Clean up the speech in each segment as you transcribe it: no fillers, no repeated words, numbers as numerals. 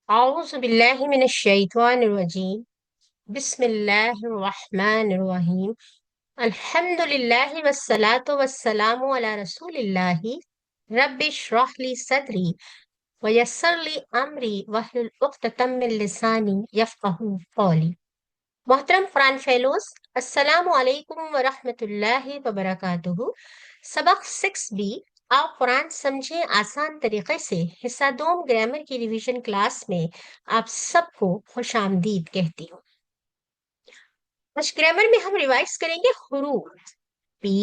أعوذ بالله من الشيطان الرجيم بسم الله الرحمن الرحيم الحمد لله والصلاة والسلام على رسول الله رب اشرح لي صدري ويسر لي أمري واحلل عقدة من لساني يفقهوا قولي محترم قرآن فیلوز السلام علیکم ورحمۃ اللہ وبرکاتہ۔ سبق 6B، آپ قرآن سمجھیں آسان طریقے سے، حصہ دوم گرامر کی ریویژن کلاس میں آپ سب کو خوش آمدید کہتی ہوں۔ آج گرامر میں ہم ریوائز کریں گے حروف پی،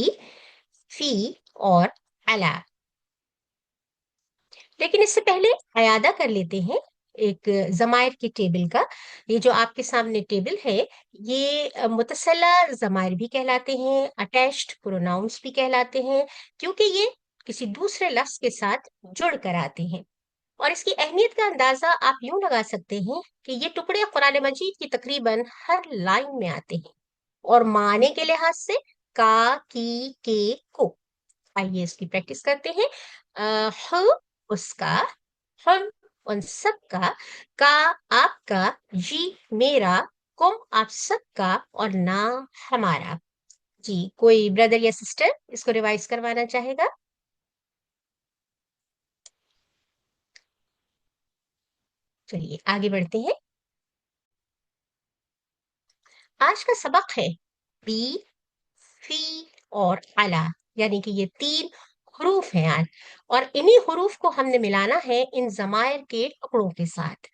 فی اور علا، لیکن اس سے پہلے اعادہ کر لیتے ہیں ایک ضمائر کی ٹیبل کا۔ یہ جو آپ کے سامنے ٹیبل ہے، یہ متصلہ ضمائر بھی کہلاتے ہیں، اٹیچڈ پروناؤنس بھی کہلاتے ہیں، کیونکہ یہ کسی دوسرے لفظ کے ساتھ جڑ کر آتے ہیں۔ اور اس کی اہمیت کا اندازہ آپ یوں لگا سکتے ہیں کہ یہ ٹکڑے قرآن مجید کی تقریباً ہر لائن میں آتے ہیں، اور معنی کے لحاظ سے کا، کی، کے، کو۔ آئیے اس کی پریکٹس کرتے ہیں۔ ح اس کا، ہم ان سب کا آپ کا، جی میرا، کم آپ سب کا، اور نا ہمارا۔ جی کوئی بردر یا سسٹر اس کو ریوائز کروانا چاہے گا؟ چلیے آگے بڑھتے ہیں۔ آج کا سبق ہے بی، فی اور علا، یعنی کہ یہ تین حروف ہیں آج، اور انہی حروف کو ہم نے ملانا ہے ان ضمائر کے ٹکڑوں کے ساتھ۔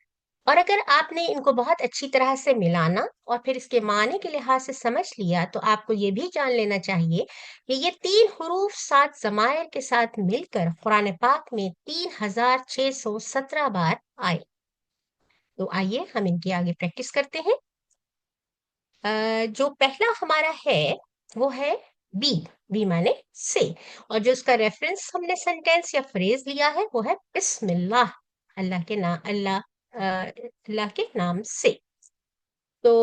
اور اگر آپ نے ان کو بہت اچھی طرح سے ملانا اور پھر اس کے معنی کے لحاظ سے سمجھ لیا، تو آپ کو یہ بھی جان لینا چاہیے کہ یہ تین حروف سات ضمائر کے ساتھ مل کر قرآن پاک میں 3617 بار آئے۔ تو آئیے ہم ان کی آگے پریکٹس کرتے ہیں۔ جو پہلا ہمارا ہے وہ ہے بی، بی مانے سے، اور جو اس کا ریفرنس ہم نے سینٹینس یا فریز لیا ہے وہ ہے بسم اللہ، اللہ کے نام، اللہ کے نام سے۔ تو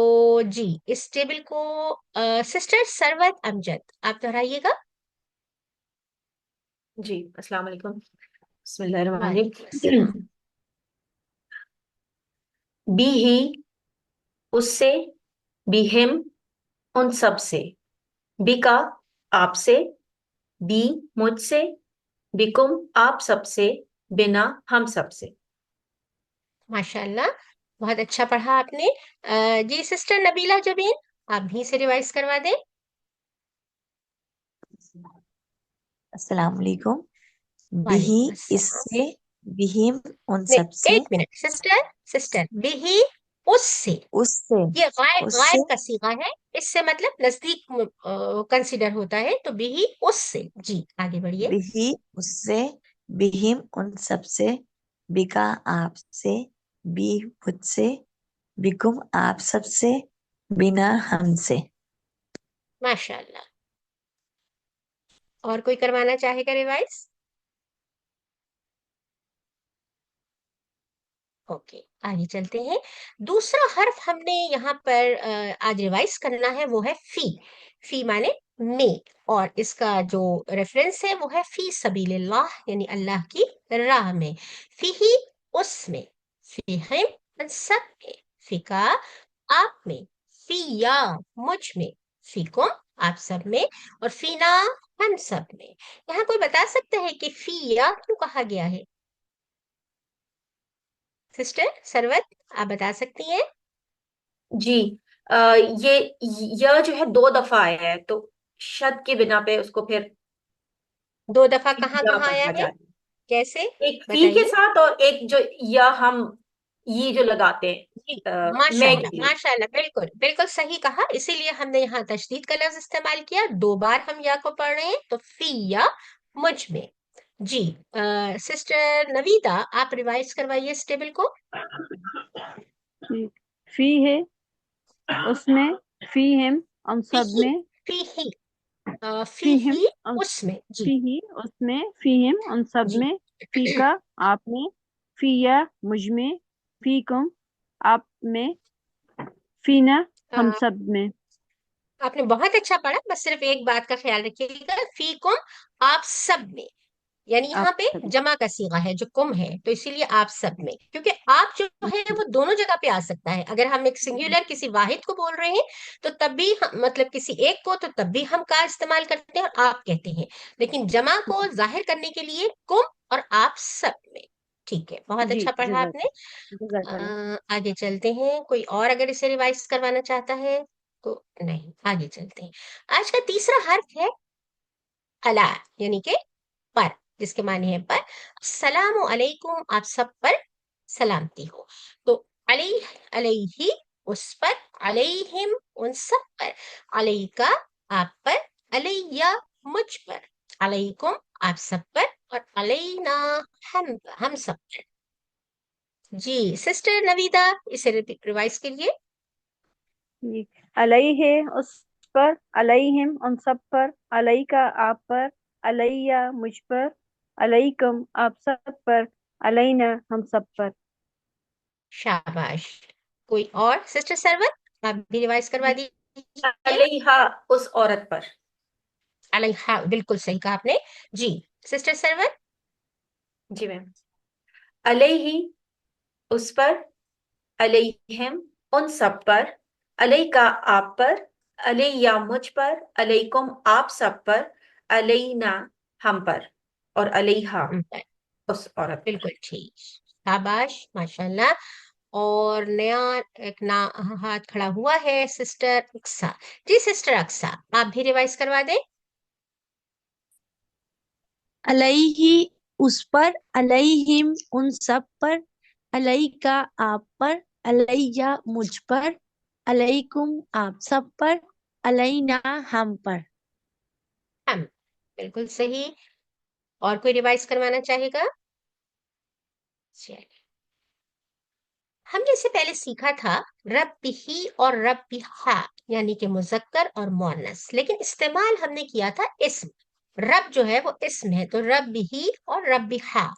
جی اس ٹیبل کو سسٹر سروت امجد آپ دہرائیے گا۔ جی السلام علیکم، بسم اللہ الرحمن وعلیکم السلام۔ الرحیم۔ بی ہی اس سے، بی ہم ان سب سے، بی کا آپ سے، بی مجھ سے، بیکم آپ سب سے، بنا ہم سب سے۔ ماشاء اللہ، بہت اچھا پڑھا آپ نے۔ جی سسٹر نبیلہ جبین آپ بھی سے ریوائز کروا دیں۔ السلام علیکم۔ بہی وعلیکم اس السلام۔ سے، بہم ان نہیں سب سے، ایک منٹ سسٹر بھی اس سے، اس سے، یہ غائب اس سے، غائب کا صیغہ ہے، اس سے مطلب نزدیک کنسیڈر ہوتا ہے، تو بھی اس سے۔ جی آگے بڑھیے۔ بہی اس سے، بہم ان سب سے، بکا آپ سے، بی خود سے، بکم آپ سب سے، بنا ہم سے۔ ماشاء اللہ، اور کوئی کروانا چاہے گا ریوائز؟ اوکے آگے چلتے ہیں۔ دوسرا حرف ہم نے یہاں پر آج ریوائز کرنا ہے وہ ہے فی، فی مانے میں، اور اس کا جو ریفرنس ہے وہ ہے فی سبیل اللہ، یعنی اللہ کی راہ میں، فی ہی اس میں، فی ہم ان سب میں، فی کا آپ میں، فی یا مجھ میں، فی کم آپ سب میں، اور فی نا ہم سب میں۔ یہاں کوئی بتا سکتا ہے کہ فی یا کیوں کہا گیا ہے؟ سسٹر سروت آپ بتا سکتی ہیں؟ جی یہ جو ہے دو دفعہ آیا ہے، تو شد کی بنا پہ اس کو پھر دو دفعہ فی کہاں یا کہاں آیا پڑھا ہے؟ جاتا کیسے؟ ہے، ایک فی کے بتائیے۔ ساتھ اور ایک جو یا ہم یہ جو لگاتے جی ہیں ماشاء میں اللہ کے لیے۔ ماشاء اللہ، بالکل بالکل صحیح کہا، اسی لیے ہم نے یہاں تشدید کا لفظ استعمال کیا، دو بار ہم یا کو پڑھ رہے ہیں، تو فی یا مجھ میں۔ جی سسٹر نویدا آپ ریوائز کروائیے اس ٹیبل کو۔ فی ہے اس میں، فی ہم ان فی سب ہی، میں، فی ہی فی فی ہی ہم اس میں۔ جی فی ہی اس میں، فی ہم ان سب جی میں، فی کا آپ میں، فی یا مجھ میں، فی کم آپ میں، فی نا آ، ہم سب میں۔ آپ نے بہت اچھا پڑھا، بس صرف ایک بات کا خیال رکھیے گا، فی کم آپ سب میں، यानी यहाँ आप पे सब। जमा का सीगा है जो कुम है, तो इसीलिए आप सब में, क्योंकि आप जो है वो दोनों जगह पे आ सकता है। अगर हम एक सिंगुलर किसी वाहिद को बोल रहे हैं तो तब भी मतलब किसी एक को, तो तब भी हम का इस्तेमाल करते हैं और आप कहते हैं, लेकिन जमा को जाहिर करने के लिए कुम और आप सब में। ठीक है, बहुत जी, अच्छा पढ़ा जजाक आपने। जजाकल्ला। आगे चलते हैं, कोई और अगर इसे रिवाइज करवाना चाहता है तो। नहीं, आगे चलते हैं। आज का तीसरा हर्फ है अला, यानी कि पर, जिसके माने हैं पर। सलाम अलैकुम, आप सब पर सलामती हो। तो अलई, अलैहि उस पर, अलैहिम उन सब पर, अलैका आप पर, अलैया मुझ पर, अलैकुम आप सब पर, और अलैना हम सब पर। जी सिस्टर नवीदा, इसे रिवाइज करिए। जी, अलैहि उस पर, अलैहिम उन सब पर, अलैका आप पर, अलैया मुझ पर, अलैकुम आप सब पर, अलैना हम सब पर। शाबाश। कोई और सिस्टर सरवत, आप भी रिवाइज करवा जी, दीजिए। अलैहा उस औरत पर। अलैहा, बिल्कुल सही कहा आपने। जी सिस्टर सरवत। जी मैम। अलैहि उस पर, अलैहिम उन सब पर, अलैका आप पर, अलैया मुझ पर, अलैकुम आप सब पर, अलैना हम पर, और अलैहा उस औरत पर। बिल्कुल ठीक, शाबाश, माशाल्लाह। और नया एक ना हाथ खड़ा हुआ है, सिस्टर अक्सा। जी सिस्टर अक्सा, आप भी रिवाइज करवा दें। अलैहि उस पर, अलैहिम उन सब पर, अलैका आप पर, अलैया मुझ पर, अलैकुम आप सब पर, अलैना हम पर। हम, बिल्कुल सही। और कोई रिवाइज करवाना चाहेगा? चलिए, हमने इससे पहले सीखा था रब्बिही और रब्बिहा, यानी कि मुजक्कर और मुअन्नस, लेकिन इस्तेमाल हमने किया था इस्म। रब जो है वो इस्म है, तो रब्बिही और रब्बिहा।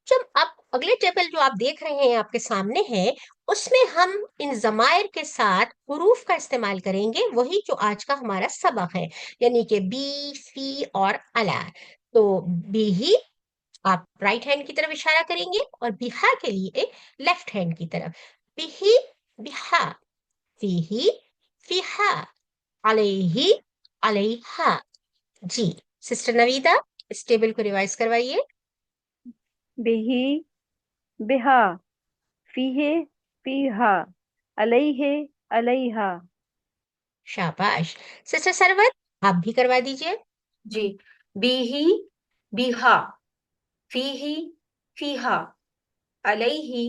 जब आप अगले टेबल जो आप देख रहे हैं आपके सामने है, उसमें हम इन जमायर के साथ हुरूफ का इस्तेमाल करेंगे, वही जो आज का हमारा सबक है, यानी कि बी, फी और अला। तो बी ही आप राइट हैंड की तरफ इशारा करेंगे, और बिहा के लिए लेफ्ट हैंड की तरफ। बिही, बिहा, फीही, फिहा, अलैहि, अलैहा। जी सिस्टर नवीदा, इस टेबल को रिवाइज करवाइए। बिही, बिहा, फीहे, फीहा, अलैहि, अलैहा। शाबाश। सिस्टर सरवत, आप भी करवा दीजिए। जी, बीही, बीहा, फीही, फीहा, अलैहि,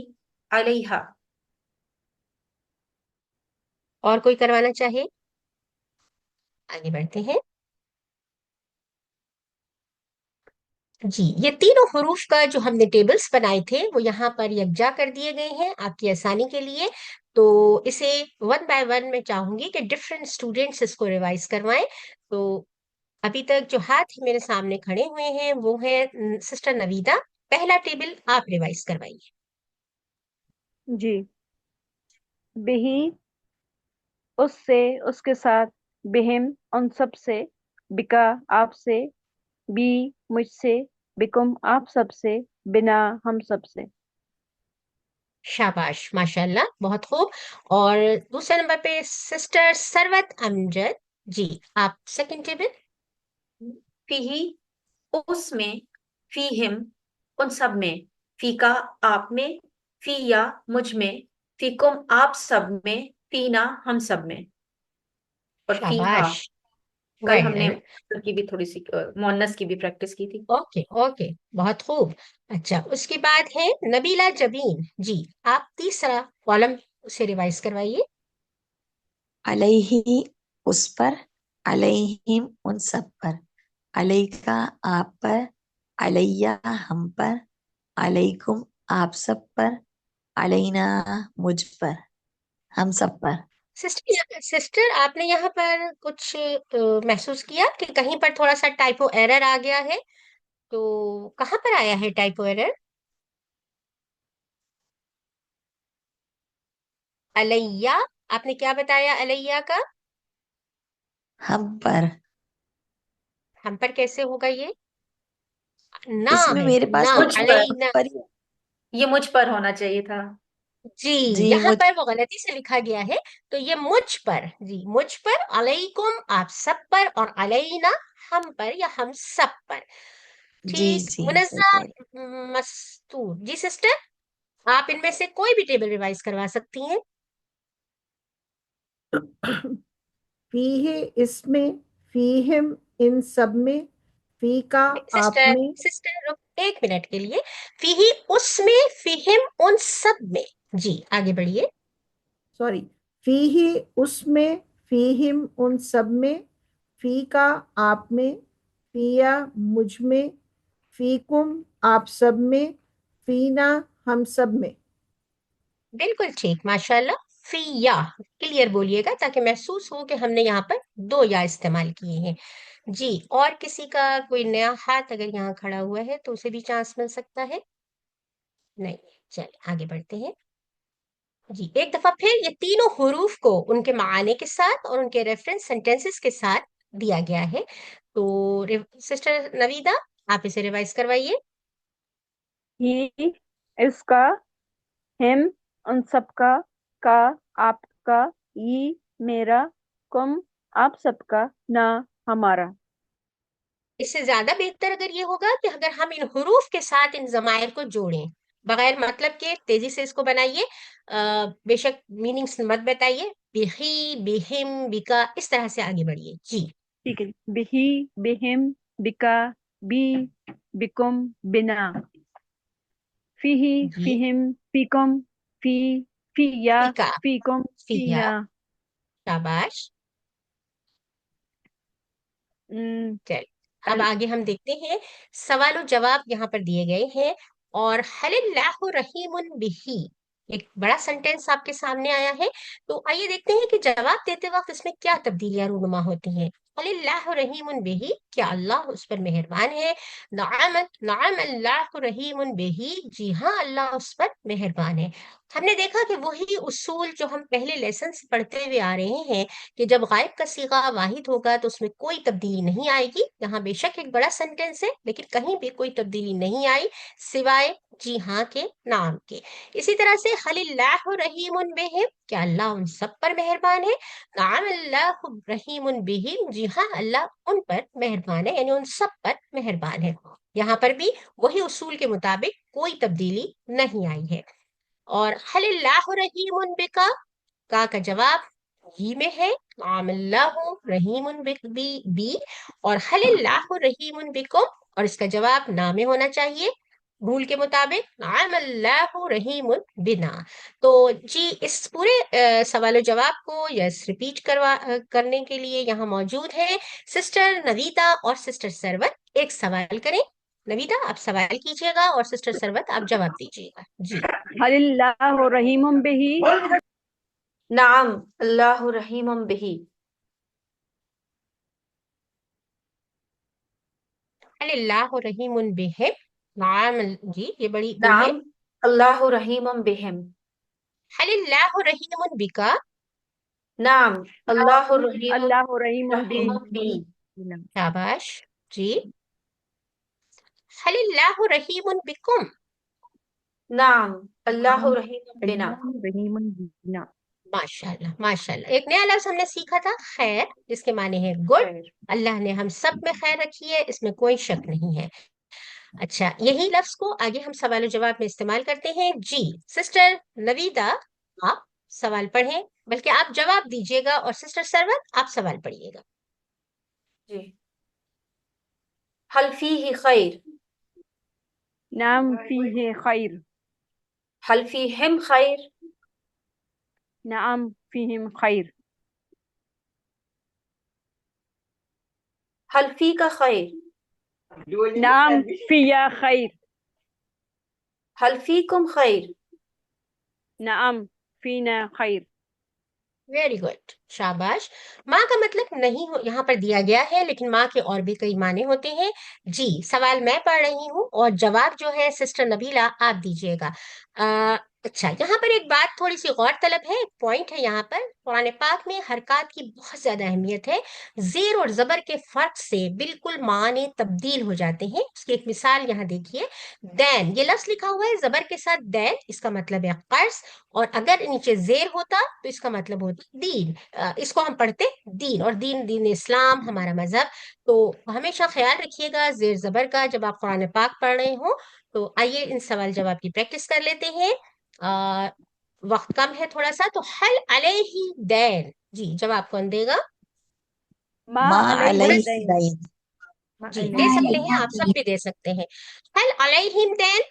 अलैहा। और कोई करवाना चाहे? आगे बढ़ते हैं। जी, ये तीनों हुरूफ का जो हमने टेबल्स बनाए थे वो यहाँ पर यकजा कर दिए गए हैं आपकी आसानी के लिए। तो इसे वन बाय वन मैं चाहूंगी कि डिफरेंट स्टूडेंट्स इसको रिवाइज करवाएं। तो अभी तक जो हाथ मेरे सामने खड़े हुए हैं वो है सिस्टर नवीदा। पहला टेबल आप रिवाइज करवाइए। जी, बिही उससे, उसके साथ, बिहिम उन सब से, बिका आप से, बी मुझसे, बिकुम आप सब से, बिना हम सब से। शाबाश, माशाल्लाह, बहुत खूब। और दूसरे नंबर पे सिस्टर सरवत अमजद। जी, आप सेकंड टेबल। फीही उसमें, फीहिम उन सब में, फीका आप में, फीया मुझ में, फीकुम आप सब में, फीना हम सब में, और फीहा। शाबाश, कल वेल हमने डन। की भी थोड़ी सी मुअन्नस की भी प्रैक्टिस की थी। ओके ओके, बहुत खूब। अच्छा, उसके बाद है नबीला जबीन। जी, आप तीसरा कॉलम उसे रिवाइज करवाइए। अलैहि उस पर, अलैहिम उन सब पर, अलैका आप पर, अलैया हम पर, अलैकुम आप सब पर, अलैना मुझ पर, हम सब पर। सिस्टर सिस्टर, आपने यहाँ पर कुछ महसूस किया कि कहीं पर थोड़ा सा टाइपो एरर आ गया है? तो कहाँ पर आया है टाइपो एरर? अलैया, आपने क्या बताया अलैया का? हम पर। हम पर कैसे होगा ये? ना इसमें है, मेरे पास ना, मुझ ऑप्शन पर, अलैना। पर ही है। ये मुझ पर होना चाहिए था। जी, जी यहाँ मुझ पर वो गलती से लिखा गया है, तो ये मुझ पर, जी मुझ पर, अलैकुम आप सब पर, और अलैना हम पर या हम सब पर। जी ठीक, जी सही मुनज़्ज़ा, कह रहे मस्तूर। जी सिस्टर, आप इनमें से कोई भी टेबल रिवाइज करवा सकती हैं। फीहे इसमें, फीहिम इन सब में, फी का आप सिस्टर, में। सिस्टर रुक एक मिनट के लिए। फीही उसमें, फीहिम उन सब में। जी आगे बढ़िए। सॉरी, फीही उसमें, फीहिम उन सब में, फी का आप में, फिया मुझ में, फीकुम आप सब में, फीना हम सब में। बिल्कुल ठीक, माशाल्लाह। फिया, क्लियर बोलिएगा ताकि महसूस हो कि हमने यहाँ पर दो या इस्तेमाल किए हैं। जी, और किसी का कोई नया हाथ अगर यहाँ खड़ा हुआ है तो उसे भी चांस मिल सकता है। नहीं, चलिए आगे बढ़ते हैं। जी, एक दफा फिर ये तीनों हुरूफ को उनके माने के साथ और उनके रेफरेंस सेंटेंसेस के साथ दिया गया है। तो सिस्टर नवीदा, आप इसे रिवाइज करवाइए। ही, इसका, हिम, उन सबका, का, आपका, ई, मेरा, कुम, आप सबका, ना, हमारा। इससे ज्यादा बेहतर अगर ये होगा कि अगर हम इन हुरूफ के साथ इन जमायर को जोड़ें, बगैर मतलब के तेजी से इसको बनाइए। बेशक मीनिंग्स मत बताइए। बिही, बिहिम, बिका, इस तरह से आगे बढ़िए। जी ठीक है, बिही, बिहिम, बिका, बी, बिकुम, बिना, फीही, जी, फीहिम, फीकुम, फी, फीया, फिका, फीकुम, फिया, फीना। शाबाश। हम्म, चल, अब हल आगे हम देखते हैं। सवाल और जवाब यहाँ पर दिए गए हैं। और हलिल्लाहु रहीमुन बिही, एक बड़ा सेंटेंस आपके सामने आया है। तो आइए देखते हैं कि जवाब देते वक्त इसमें क्या तब्दीलियां रूनुमा होती हैं। हलिल्लाहु रहीमुन बिही, क्या अल्लाह उस पर मेहरबान है। नाम, नाम अल्लाहु रहीमुन बिही, जी हाँ अल्लाह उस पर मेहरबान है। हमने देखा कि वही उसूल जो हम पहले लेसन से पढ़ते हुए आ रहे हैं, कि जब गायब का सीगा वाहिद होगा तो उसमें कोई तब्दीली नहीं आएगी। यहाँ बेशक एक बड़ा सेंटेंस है लेकिन कहीं भी कोई तब्दीली नहीं आई, सिवाय जी हाँ के नाम के। इसी तरह से हलिल्लाहु रहीमुन बिहिम, क्या अल्लाह उन सब पर मेहरबान है। नाम अल्लाहु रहीमुन बिहिम, जी हाँ अल्लाह उन पर मेहरबान है, यानी उन सब पर मेहरबान है। यहाँ पर भी वही उसूल के मुताबिक कोई तब्दीली नहीं आई है। और हलिल्लाहु रहीमुन बिका, का जवाब ही में है। अल्लाहु रहीमुन बी, और हलिल्लाहु रहीमुन बिकुम, और इसका जवाब ना में होना चाहिए रूल के मुताबिक। अल्लाहु रहीमुन बिना। तो जी इस पूरे सवाल जवाब को यस रिपीट करने के लिए यहाँ मौजूद है सिस्टर नवीदा और सिस्टर सरवत। एक सवाल करें। नवीदा आप सवाल कीजिएगा और सिस्टर सरवत आप जवाब दीजिएगा। जी हलिल्लाहु रहीमुम बिही, नाम अल्लाहु रहीमुम बिही। अल्लाह रहीमुन बिहिम, नाम, जी ये बड़ी वो है। नाम अल्लाहु रहीमुम बिहिम। अल्लाह रहीमुन बिका, नाम अल्लाहु रहीमुम अल्लाह रहीमुम बी, रहीमुम बी। शाबाश। जी अल्लाह रहीमुन बिकुम, नाम अल्लाहु रहीमुम बिना। अल्लाह रहीमुन बीना। माशाल्लाह माशाल्लाह। एक नया लफ्ज हमने सीखा था, खैर, जिसके माने है गुड। खैर। अल्लाह ने हम सब में खैर रखी है, इसमें कोई शक नहीं है। अच्छा, यही लफ्ज को आगे हम सवाल जवाब में इस्तेमाल करते हैं। जी सिस्टर नवीदा, आप सवाल पढ़ें, बल्कि आप जवाब दीजिएगा, और सिस्टर सरवत आप सवाल पढ़िएगा। जी, हल फीही खैर। नाम फीहे खैर, हल फीहिम खैर। नाम फीहिम खैर, हल फीका खैर। नाम फिया खैर, हल फीकुम खैर। नाम फीना खैर। वेरी गुड, शाबाश। माँ का मतलब नहीं हो यहाँ पर दिया गया है, लेकिन माँ के और भी कई माने होते हैं। जी सवाल मैं पढ़ रही हूँ और जवाब जो है सिस्टर नबीला आप दीजिएगा। اچھا، یہاں پر ایک بات تھوڑی سی غور طلب ہے، ایک پوائنٹ ہے یہاں پر، قرآن پاک میں حرکات کی بہت زیادہ اہمیت ہے، زیر اور زبر کے فرق سے بالکل معنی تبدیل ہو جاتے ہیں۔ اس کی ایک مثال یہاں دیکھیے، دین، یہ لفظ لکھا ہوا ہے زبر کے ساتھ دین، اس کا مطلب ہے قرض، اور اگر نیچے زیر ہوتا تو اس کا مطلب ہوتا دین، اس کو ہم پڑھتے دین، اور دین دین اسلام ہمارا مذہب۔ تو ہمیشہ خیال رکھیے گا زیر زبر کا جب آپ قرآن پاک پڑھ رہے ہوں۔ تو آئیے ان سوال جواب کی پریکٹس کر لیتے ہیں۔ آ, وقت کم ہے تھوڑا سا، تو حل علیہ دین، جی جواب کون دے گا؟ ما ما علیہ علیہ منس، دین، دین، ما جی دے علیہ سکتے دین، ہیں، آپ سب بھی دے سکتے ہیں، حل علیہم دین،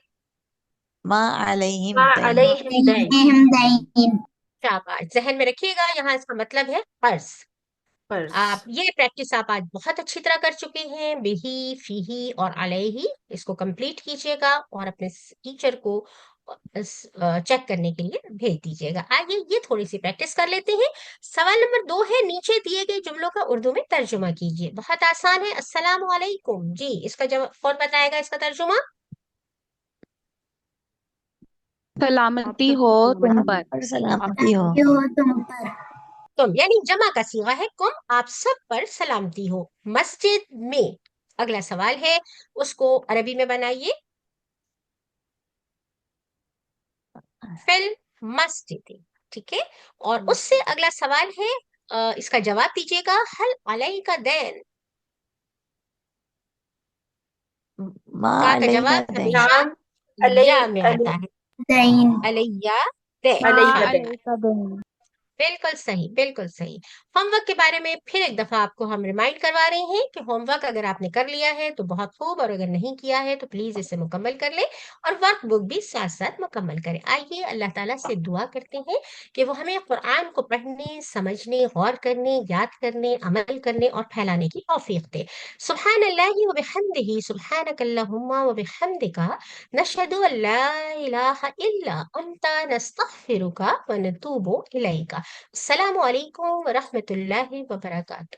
ما علیہم ما دین، علیہم دین، شاباش، ذہن میں رکھیے گا یہاں اس کا مطلب ہے قرض۔ قرض، آپ یہ پریکٹس آپ آج بہت اچھی طرح کر چکے ہیں، بہی، فیہی اور علیہ، اس کو کمپلیٹ کیجئے گا اور اپنے ٹیچر کو چیک کرنے کے لیے بھیج دیجیے گا۔ آئیے یہ تھوڑی سی پریکٹس کر لیتے ہیں۔ سوال نمبر 2 ہے، نیچے دیے گئے جملوں کا اردو میں ترجمہ کیجیے، بہت آسان ہے۔ السلام علیکم، جی اس کا جواب کون بتائے گا، اس کا ترجمہ؟ آپ سلامتی سب ہو کی تم سلامتی، پر۔ اور آپ سلامتی ہو، ہو تم پر، تم یعنی جمع کا صیغہ ہے کم، آپ سب پر سلامتی ہو، مسجد میں۔ اگلا سوال ہے، اس کو عربی میں بنائیے، فل مسجد، ٹھیک ہے؟ اور اس سے اگلا سوال ہے، اس کا جواب دیجیے گا، حل علیہ کا دین، ما کا علینا جواب دین، ہمیشہ نام علی یا میں علی آتا ہے، دین، علیہ دین، ما علیہ دین، شاباش، علیہ دین، بالکل صحیح، بالکل صحیح۔ ہوم ورک کے بارے میں پھر ایک دفعہ آپ کو ہم ریمائنڈ کروا رہے ہیں کہ ہوم ورک اگر آپ نے کر لیا ہے تو بہت خوب، اور اگر نہیں کیا ہے تو پلیز اسے مکمل کر لیں، اور ورک بک بھی ساتھ ساتھ مکمل کریں۔ آئیے اللہ تعالیٰ سے دعا کرتے ہیں کہ وہ ہمیں قرآن کو پڑھنے، سمجھنے، غور کرنے، یاد کرنے، عمل کرنے اور پھیلانے کی توفیق دے۔ سبحان اللہ و بحمدہ، سبحانک اللہم و بحمدک، نشہد ان لا الہ الا انت، نستغفرک و نتوب الیک۔ السلام علیکم ورحمۃ اللہ وبرکاتہ۔